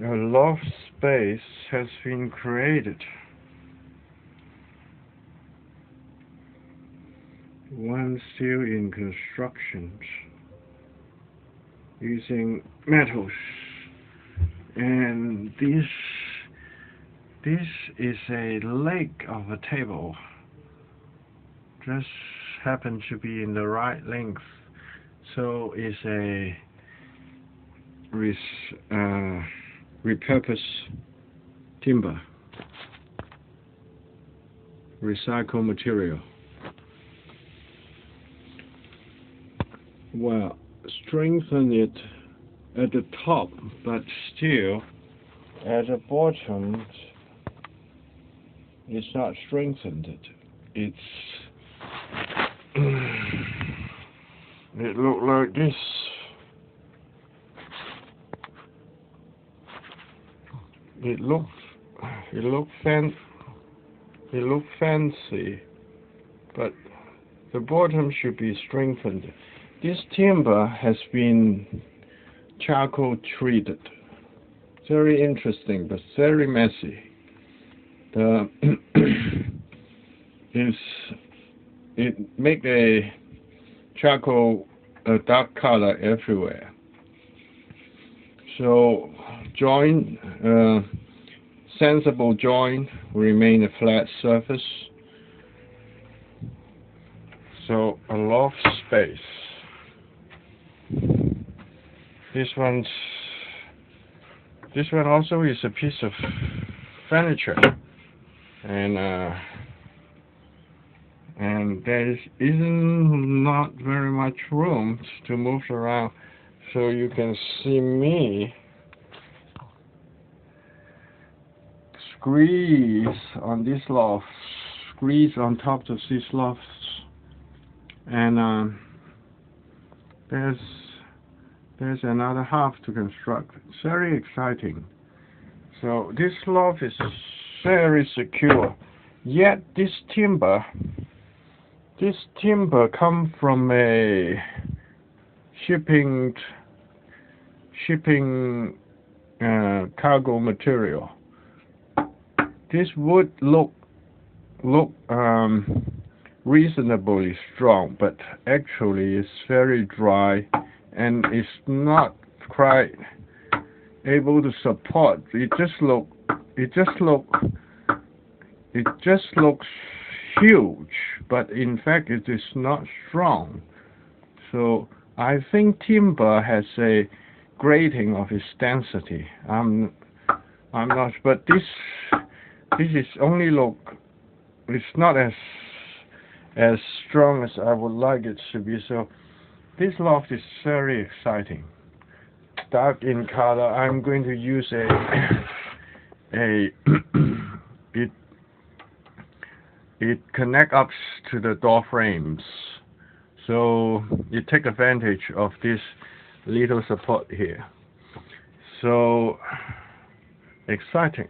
A loft space has been created. One still in construction, using metals, and this is a leg of a table. Just happens to be in the right length, so it's a repurposed timber, recycled material. Well, strengthen it at the top, but still at the bottom it's not strengthened. It look like this. It look fancy, but the bottom should be strengthened. This timber has been charcoal treated. Very interesting, but very messy. It make a charcoal a dark color everywhere. So joint, sensible joint, remain a flat surface. So a loft space. This one also is a piece of furniture, and there isn't not very much room to move around, so you can see me squeeze on this loft, squeeze on top of these lofts, and there's another half to construct. It's very exciting. So this loft is very secure. Yet this timber come from a shipping cargo material. This wood look reasonably strong, but actually it's very dry and it's not quite able to support. It just looks huge, but in fact it is not strong. So I think timber has a grading of its density. I'm not, but this is only it's not as strong as I would like it to be. So this loft is very exciting. Dark in color. I'm going to use it connect up to the door frames, so you take advantage of this little support here. So exciting.